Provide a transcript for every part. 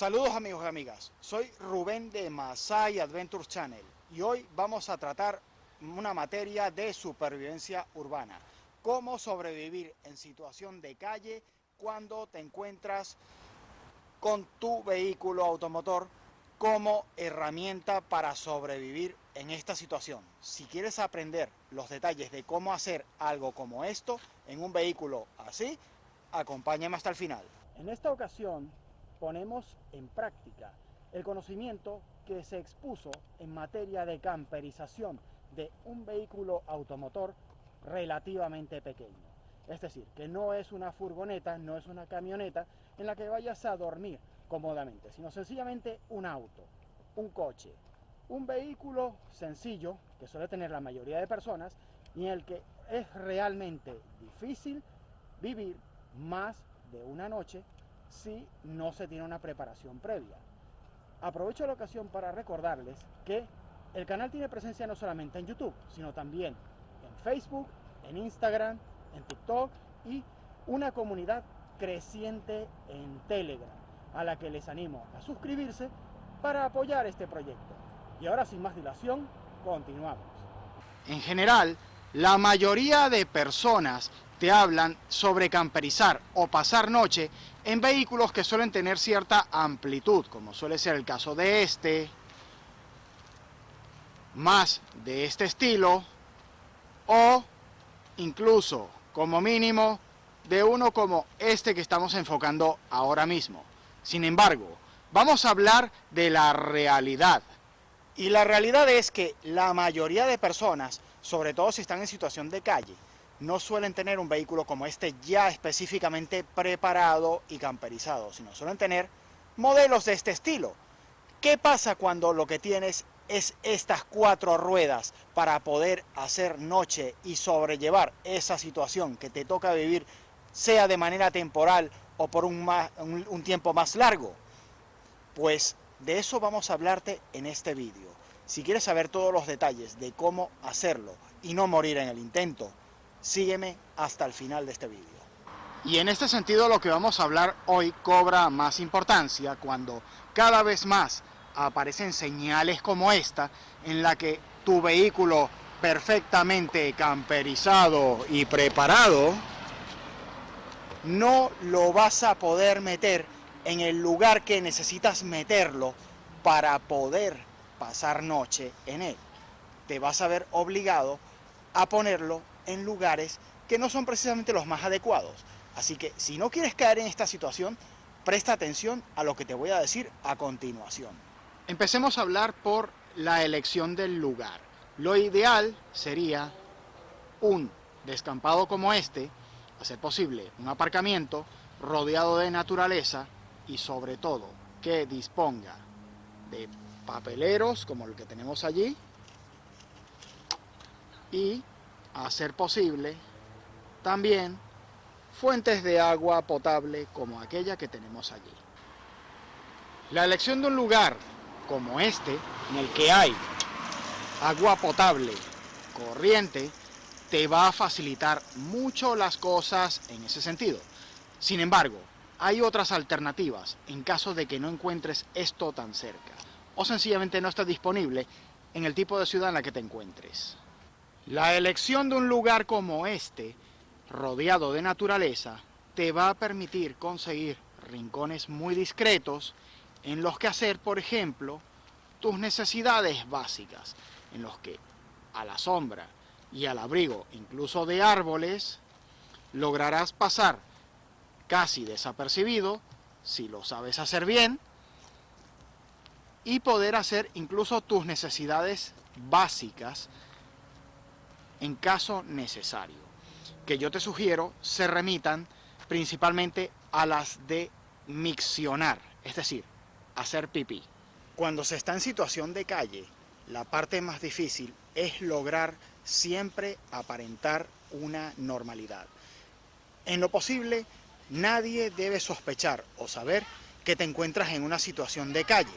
Saludos amigos y amigas, soy Rubén de Masai Adventure Channel y hoy vamos a tratar una materia de supervivencia urbana. Cómo sobrevivir en situación de calle cuando te encuentras con tu vehículo automotor como herramienta para sobrevivir en esta situación. Si quieres aprender los detalles de cómo hacer algo como esto en un vehículo así, acompáñame hasta el final. En esta ocasión ponemos en práctica el conocimiento que se expuso en materia de camperización de un vehículo automotor relativamente pequeño. Es decir, que no es una furgoneta, no es una camioneta en la que vayas a dormir cómodamente, sino sencillamente un auto, un coche, un vehículo sencillo que suele tener la mayoría de personas y en el que es realmente difícil vivir más de una noche si no se tiene una preparación previa. Aprovecho la ocasión para recordarles que el canal tiene presencia no solamente en YouTube, sino también en Facebook, en Instagram, en TikTok y una comunidad creciente en Telegram, a la que les animo a suscribirse para apoyar este proyecto. Y ahora, sin más dilación, continuamos. En general, la mayoría de personas te hablan sobre camperizar o pasar noche en vehículos que suelen tener cierta amplitud, como suele ser el caso de este, más de este estilo, o incluso, como mínimo, de uno como este que estamos enfocando ahora mismo. Sin embargo, vamos a hablar de la realidad. Y la realidad es que la mayoría de personas, sobre todo si están en situación de calle, no suelen tener un vehículo como este ya específicamente preparado y camperizado, sino suelen tener modelos de este estilo. ¿Qué pasa cuando lo que tienes es estas 4 ruedas para poder hacer noche y sobrellevar esa situación que te toca vivir, sea de manera temporal o por un tiempo más largo? Pues de eso vamos a hablarte en este vídeo. Si quieres saber todos los detalles de cómo hacerlo y no morir en el intento, sígueme hasta el final de este vídeo. Y en este sentido lo que vamos a hablar hoy cobra más importancia cuando cada vez más aparecen señales como esta en la que tu vehículo perfectamente camperizado y preparado no lo vas a poder meter en el lugar que necesitas meterlo para poder pasar noche en él. Te vas a ver obligado a ponerlo en lugares que no son precisamente los más adecuados. Así que si no quieres caer en esta situación, presta atención a lo que te voy a decir a continuación. Empecemos a hablar por la elección del lugar. Lo ideal sería un descampado como este, a ser posible un aparcamiento rodeado de naturaleza y sobre todo que disponga de papeleros como el que tenemos allí y, a ser posible, también fuentes de agua potable como aquella que tenemos allí. La elección de un lugar como este, en el que hay agua potable corriente, te va a facilitar mucho las cosas en ese sentido. Sin embargo, hay otras alternativas en caso de que no encuentres esto tan cerca o sencillamente no esté disponible en el tipo de ciudad en la que te encuentres. La elección de un lugar como este, rodeado de naturaleza, te va a permitir conseguir rincones muy discretos en los que hacer, por ejemplo, tus necesidades básicas, en los que a la sombra y al abrigo incluso de árboles lograrás pasar casi desapercibido si lo sabes hacer bien y poder hacer incluso tus necesidades básicas en caso necesario, que yo te sugiero se remitan principalmente a las de miccionar, es decir, hacer pipí. Cuando se está en situación de calle, la parte más difícil es lograr siempre aparentar una normalidad. En lo posible, nadie debe sospechar o saber que te encuentras en una situación de calle.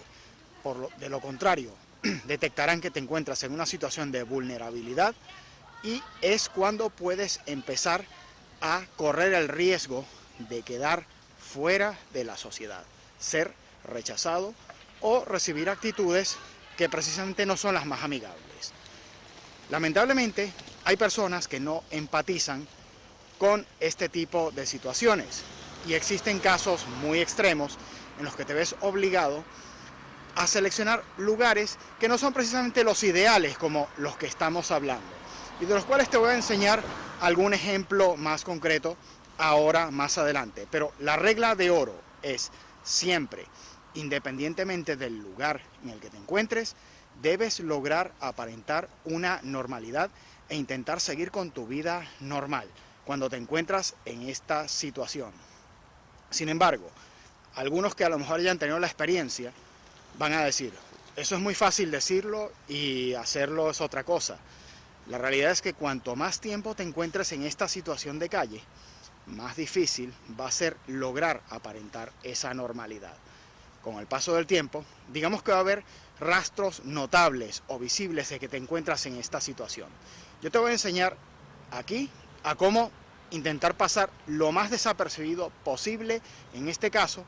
De lo contrario, detectarán que te encuentras en una situación de vulnerabilidad y es cuando puedes empezar a correr el riesgo de quedar fuera de la sociedad, ser rechazado o recibir actitudes que precisamente no son las más amigables. Lamentablemente, hay personas que no empatizan con este tipo de situaciones y existen casos muy extremos en los que te ves obligado a seleccionar lugares que no son precisamente los ideales como los que estamos hablando y de los cuales te voy a enseñar algún ejemplo más concreto ahora más adelante. Pero la regla de oro es siempre, independientemente del lugar en el que te encuentres, debes lograr aparentar una normalidad e intentar seguir con tu vida normal cuando te encuentras en esta situación. Sin embargo, algunos que a lo mejor ya han tenido la experiencia van a decir, eso es muy fácil decirlo y hacerlo es otra cosa. La realidad es que cuanto más tiempo te encuentres en esta situación de calle, más difícil va a ser lograr aparentar esa normalidad. Con el paso del tiempo, digamos que va a haber rastros notables o visibles de que te encuentras en esta situación. Yo te voy a enseñar aquí a cómo intentar pasar lo más desapercibido posible, en este caso,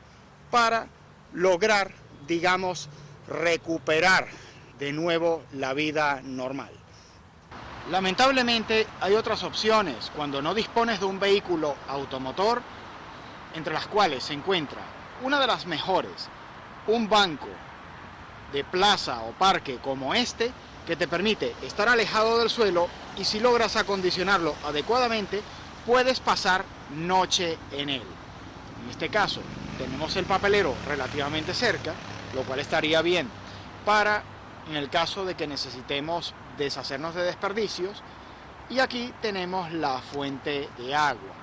para lograr, digamos, recuperar de nuevo la vida normal. Lamentablemente hay otras opciones cuando no dispones de un vehículo automotor, entre las cuales se encuentra una de las mejores, un banco de plaza o parque como este, que te permite estar alejado del suelo y si logras acondicionarlo adecuadamente, puedes pasar noche en él. En este caso, tenemos el papelero relativamente cerca, lo cual estaría bien para en el caso de que necesitemos deshacernos de desperdicios, y aquí tenemos la fuente de agua.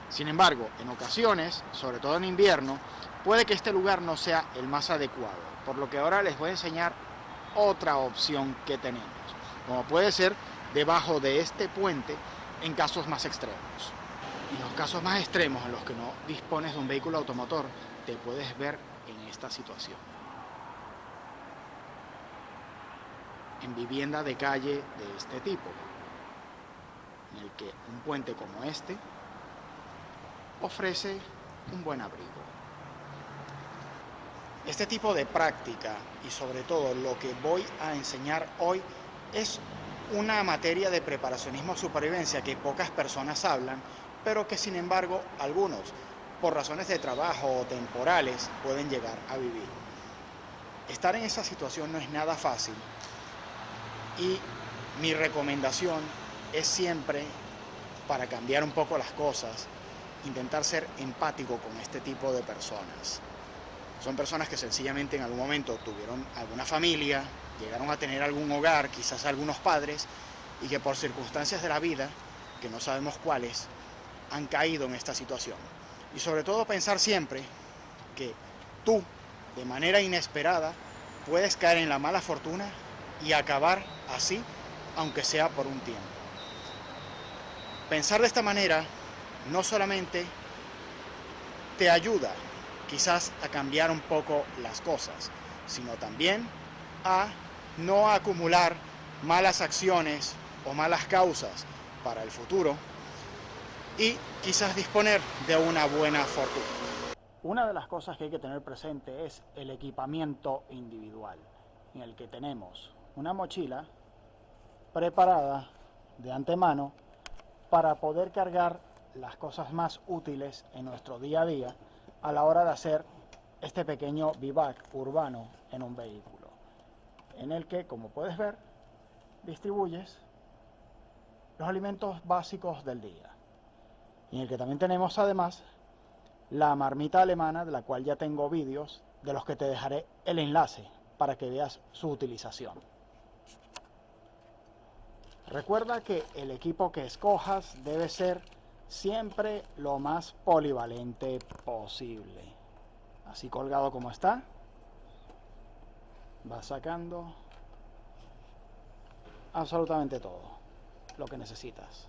Sin embargo, en ocasiones, sobre todo en invierno, puede que este lugar no sea el más adecuado, por lo que ahora les voy a enseñar otra opción que tenemos, como puede ser debajo de este puente en casos más extremos. En los casos más extremos en los que no dispones de un vehículo automotor, te puedes ver en esta situación. En vivienda de calle de este tipo, en el que un puente como este ofrece un buen abrigo. Este tipo de práctica y sobre todo lo que voy a enseñar hoy es una materia de preparacionismo supervivencia que pocas personas hablan, pero que sin embargo algunos, por razones de trabajo o temporales, pueden llegar a vivir. Estar en esa situación no es nada fácil y mi recomendación es siempre, para cambiar un poco las cosas, intentar ser empático con este tipo de personas. Son personas que sencillamente en algún momento tuvieron alguna familia, llegaron a tener algún hogar, quizás algunos padres, y que por circunstancias de la vida, que no sabemos cuáles, han caído en esta situación. Y sobre todo pensar siempre que tú, de manera inesperada, puedes caer en la mala fortuna y acabar así, aunque sea por un tiempo. Pensar de esta manera no solamente te ayuda quizás a cambiar un poco las cosas, sino también a no acumular malas acciones o malas causas para el futuro y quizás disponer de una buena fortuna. Una de las cosas que hay que tener presente es el equipamiento individual, en el que tenemos una mochila preparada de antemano para poder cargar las cosas más útiles en nuestro día a día a la hora de hacer este pequeño vivac urbano en un vehículo, en el que, como puedes ver, distribuyes los alimentos básicos del día, y en el que también tenemos además la marmita alemana, de la cual ya tengo vídeos, de los que te dejaré el enlace para que veas su utilización. Recuerda que el equipo que escojas debe ser siempre lo más polivalente posible. Así colgado como está, vas sacando absolutamente todo lo que necesitas.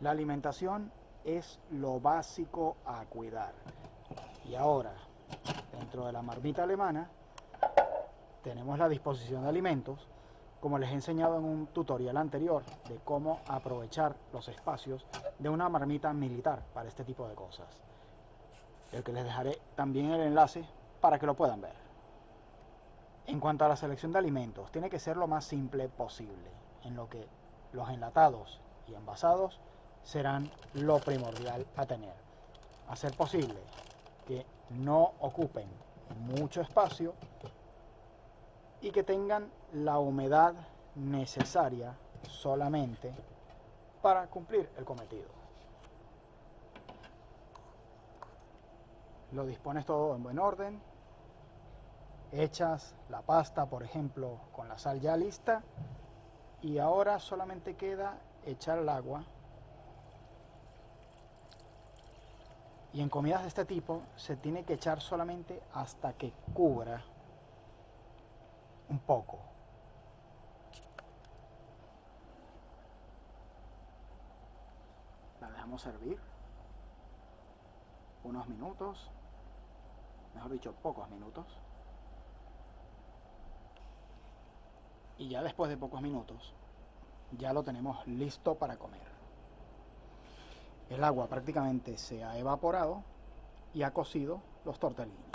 La alimentación es lo básico a cuidar. Y ahora, dentro de la marmita alemana, tenemos la disposición de alimentos como les he enseñado en un tutorial anterior de cómo aprovechar los espacios de una marmita militar para este tipo de cosas, el que les dejaré también el enlace para que lo puedan ver. En cuanto a la selección de alimentos, tiene que ser lo más simple posible, en lo que los enlatados y envasados serán lo primordial a tener. A ser posible que no ocupen mucho espacio y que tengan la humedad necesaria solamente para cumplir el cometido. Lo dispones todo en buen orden, echas la pasta, por ejemplo, con la sal ya lista, y ahora solamente queda echar el agua. Y en comidas de este tipo se tiene que echar solamente hasta que cubra un poco. La dejamos servir unos minutos, mejor dicho, pocos minutos. Y ya después de pocos minutos, ya lo tenemos listo para comer. El agua prácticamente se ha evaporado y ha cocido los tortellini.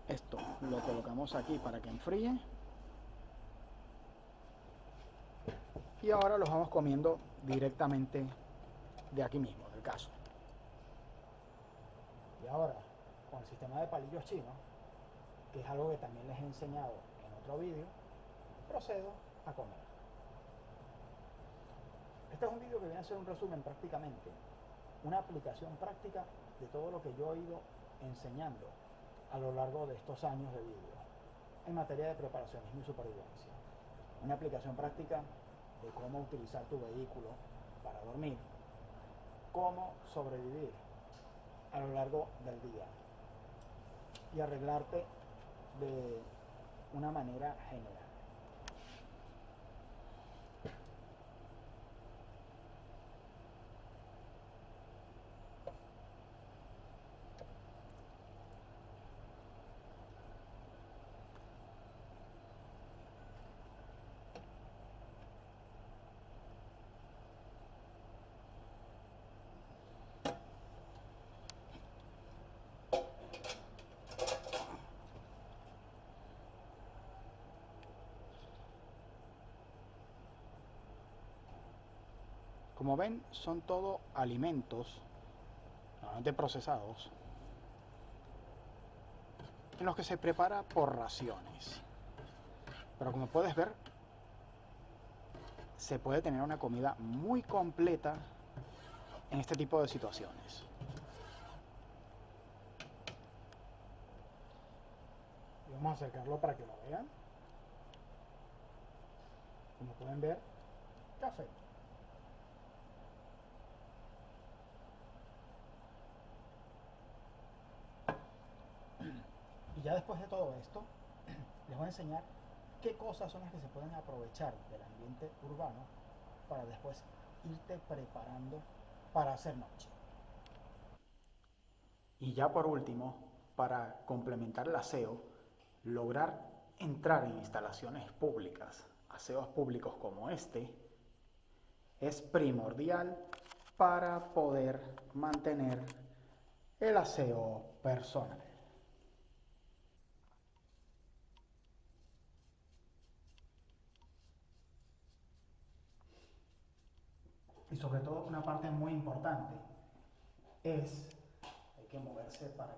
Esto lo colocamos aquí para que enfríe. Y ahora los vamos comiendo directamente de aquí mismo, del caso. Y ahora, con el sistema de palillos chinos, que es algo que también les he enseñado en otro vídeo, procedo a comer. Este es un vídeo que viene a ser un resumen prácticamente, una aplicación práctica de todo lo que yo he ido enseñando a lo largo de estos años de vídeo en materia de preparacionismo y supervivencia. Una aplicación práctica de cómo utilizar tu vehículo para dormir, cómo sobrevivir a lo largo del día y arreglarte de una manera general. Como ven, son todo alimentos normalmente procesados en los que se prepara por raciones. Pero como puedes ver, se puede tener una comida muy completa en este tipo de situaciones. Y vamos a acercarlo para que lo vean. Como pueden ver, café. Y ya después de todo esto, les voy a enseñar qué cosas son las que se pueden aprovechar del ambiente urbano para después irte preparando para hacer noche. Y ya por último, para complementar el aseo, lograr entrar en instalaciones públicas, aseos públicos como este, es primordial para poder mantener el aseo personal. Y sobre todo una parte muy importante es, hay que moverse para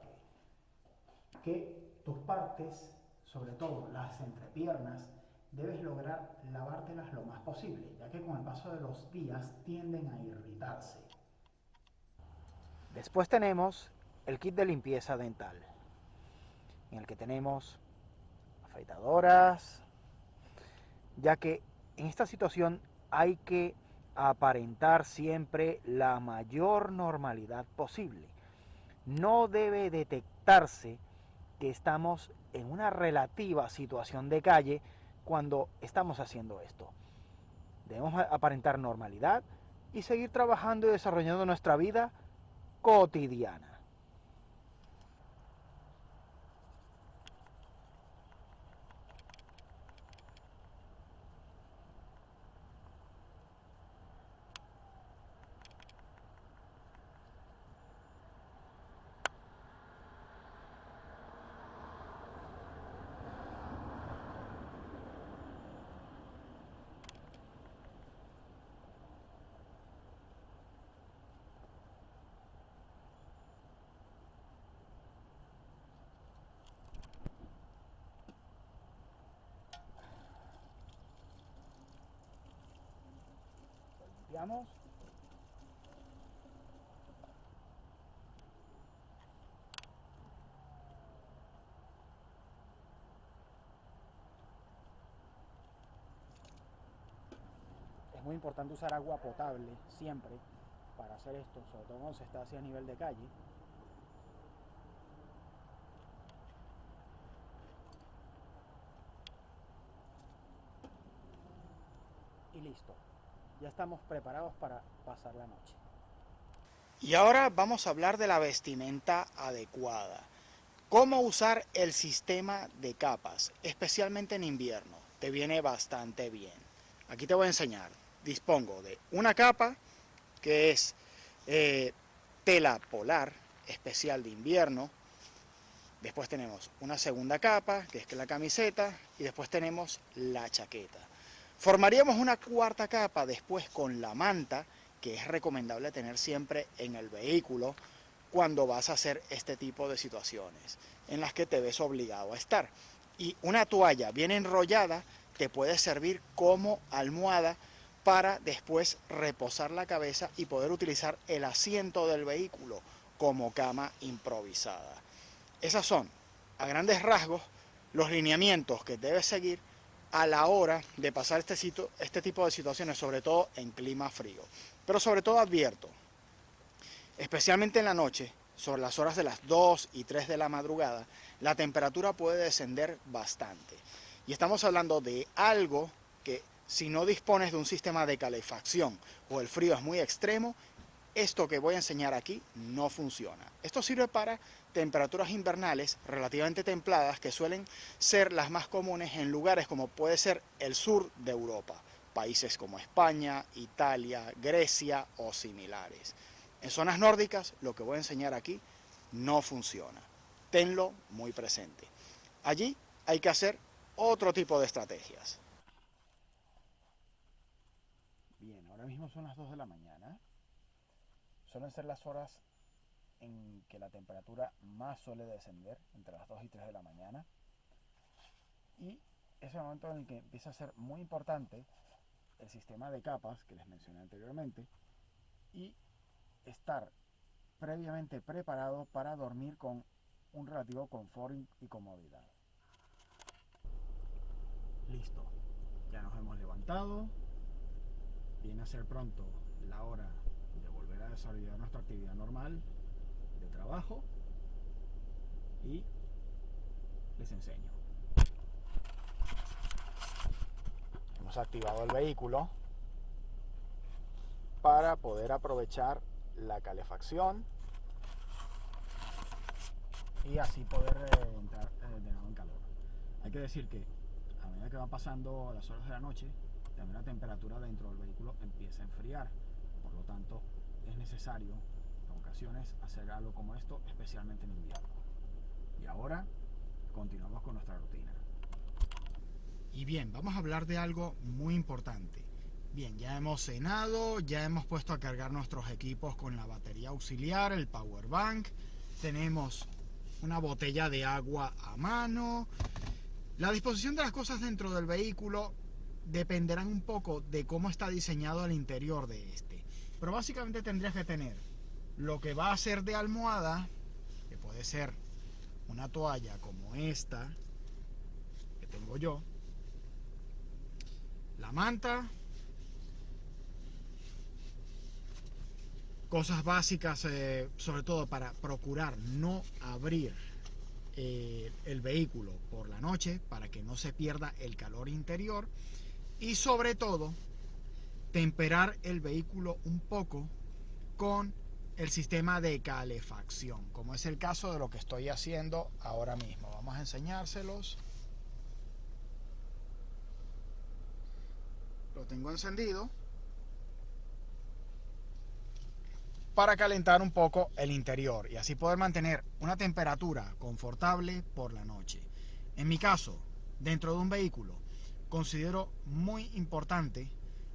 que tus partes, sobre todo las entrepiernas, debes lograr lavártelas lo más posible, ya que con el paso de los días tienden a irritarse. Después tenemos el kit de limpieza dental, en el que tenemos afeitadoras, ya que en esta situación hay que aparentar siempre la mayor normalidad posible. No debe detectarse que estamos en una relativa situación de calle cuando estamos haciendo esto. Debemos aparentar normalidad y seguir trabajando y desarrollando nuestra vida cotidiana. Arrancamos. Es muy importante usar agua potable siempre para hacer esto, sobre todo cuando se está hacia nivel de calle. Y listo, ya estamos preparados para pasar la noche. Y ahora vamos a hablar de la vestimenta adecuada. ¿Cómo usar el sistema de capas, especialmente en invierno? Te viene bastante bien. Aquí te voy a enseñar. Dispongo de una capa que es tela polar, especial de invierno. Después tenemos una segunda capa, que es la camiseta, y después tenemos la chaqueta. Formaríamos una cuarta capa después con la manta, que es recomendable tener siempre en el vehículo cuando vas a hacer este tipo de situaciones en las que te ves obligado a estar. Y una toalla bien enrollada te puede servir como almohada para después reposar la cabeza y poder utilizar el asiento del vehículo como cama improvisada. Esas son, a grandes rasgos, los lineamientos que debes seguir a la hora de pasar este tipo de situaciones, sobre todo en clima frío. Pero sobre todo advierto, especialmente en la noche, sobre las horas de las 2 y 3 de la madrugada, la temperatura puede descender bastante. Y estamos hablando de algo que, si no dispones de un sistema de calefacción o el frío es muy extremo, esto que voy a enseñar aquí no funciona. Esto sirve para temperaturas invernales relativamente templadas que suelen ser las más comunes en lugares como puede ser el sur de Europa, países como España, Italia, Grecia o similares. En zonas nórdicas, lo que voy a enseñar aquí no funciona. Tenlo muy presente. Allí hay que hacer otro tipo de estrategias. Bien, ahora mismo son las 2 de la mañana. Suelen ser las horas en que la temperatura más suele descender, entre las 2 y 3 de la mañana. Y es el momento en el que empieza a ser muy importante el sistema de capas que les mencioné anteriormente y estar previamente preparado para dormir con un relativo confort y comodidad. Listo, ya nos hemos levantado, viene a ser pronto la hora de volver a desarrollar nuestra actividad normal de trabajo y les enseño. Hemos activado el vehículo para poder aprovechar la calefacción y así poder entrar de nuevo en calor. Hay que decir que a medida que van pasando las horas de la noche, también la temperatura dentro del vehículo empieza a enfriar. Por lo tanto, es necesario en ocasiones hacer algo como esto, especialmente en invierno. Y ahora continuamos con nuestra rutina. Y bien, vamos a hablar de algo muy importante. Bien, ya hemos cenado, ya hemos puesto a cargar nuestros equipos con la batería auxiliar, el power bank. Tenemos una botella de agua a mano. La disposición de las cosas dentro del vehículo dependerán un poco de cómo está diseñado el interior de este. Pero básicamente tendrías que tener lo que va a ser de almohada, que puede ser una toalla como esta que tengo yo, la manta, cosas básicas, sobre todo para procurar no abrir el vehículo por la noche para que no se pierda el calor interior, y sobre todo temperar el vehículo un poco con el sistema de calefacción, como es el caso de lo que estoy haciendo ahora mismo. Vamos a enseñárselos. Lo tengo encendido para calentar un poco el interior y así poder mantener una temperatura confortable por la noche. En mi caso, dentro de un vehículo, considero muy importante,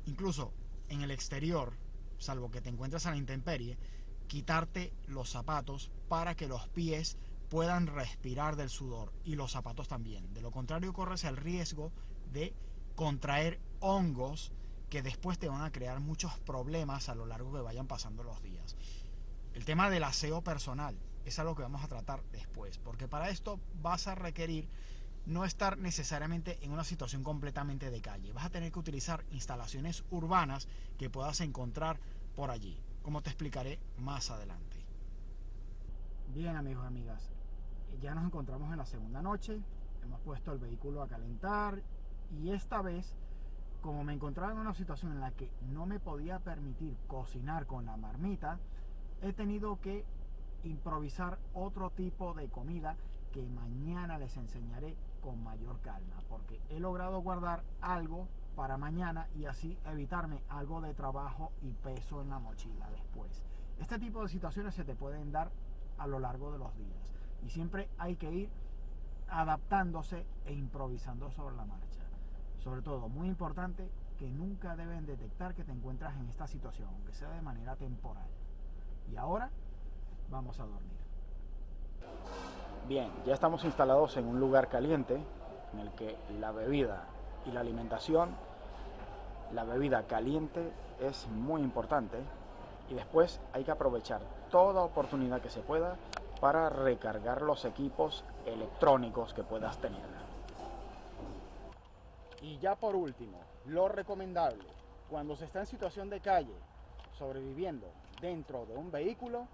incluso en el exterior, salvo que te encuentres a la intemperie, quitarte los zapatos para que los pies puedan respirar del sudor y los zapatos también. De lo contrario, corres el riesgo de contraer hongos que después te van a crear muchos problemas a lo largo que vayan pasando los días. El tema del aseo personal es algo que vamos a tratar después, porque para esto vas a requerir no estar necesariamente en una situación completamente de calle. Vas a tener que utilizar instalaciones urbanas que puedas encontrar por allí, como te explicaré más adelante. Bien, amigos y amigas, ya nos encontramos en la segunda noche. Hemos puesto el vehículo a calentar y esta vez, como me encontraba en una situación en la que no me podía permitir cocinar con la marmita, he tenido que improvisar otro tipo de comida que mañana les enseñaré con mayor calma, porque he logrado guardar algo para mañana y así evitarme algo de trabajo y peso en la mochila después. Este tipo de situaciones se te pueden dar a lo largo de los días y siempre hay que ir adaptándose e improvisando sobre la marcha. Sobre todo, muy importante, que nunca deben detectar que te encuentras en esta situación, aunque sea de manera temporal. Y ahora vamos a dormir. Bien, ya estamos instalados en un lugar caliente en el que la bebida y la alimentación, la bebida caliente es muy importante y después hay que aprovechar toda oportunidad que se pueda para recargar los equipos electrónicos que puedas tener. Y ya por último, lo recomendable, cuando se está en situación de calle, sobreviviendo dentro de un vehículo,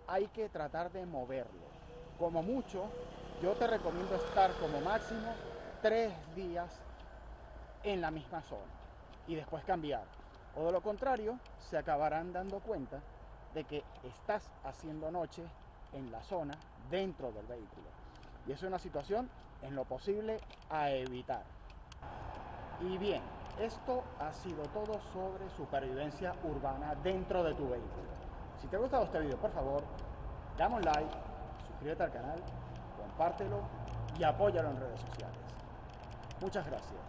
hay que tratar de moverlo. Como mucho, yo te recomiendo estar como máximo 3 días en la misma zona y después cambiar. O de lo contrario, se acabarán dando cuenta de que estás haciendo noche en la zona dentro del vehículo. Y eso es una situación en lo posible a evitar. Y bien, esto ha sido todo sobre supervivencia urbana dentro de tu vehículo. Si te ha gustado este video, por favor, dame un like, suscríbete al canal, compártelo y apóyalo en redes sociales. Muchas gracias.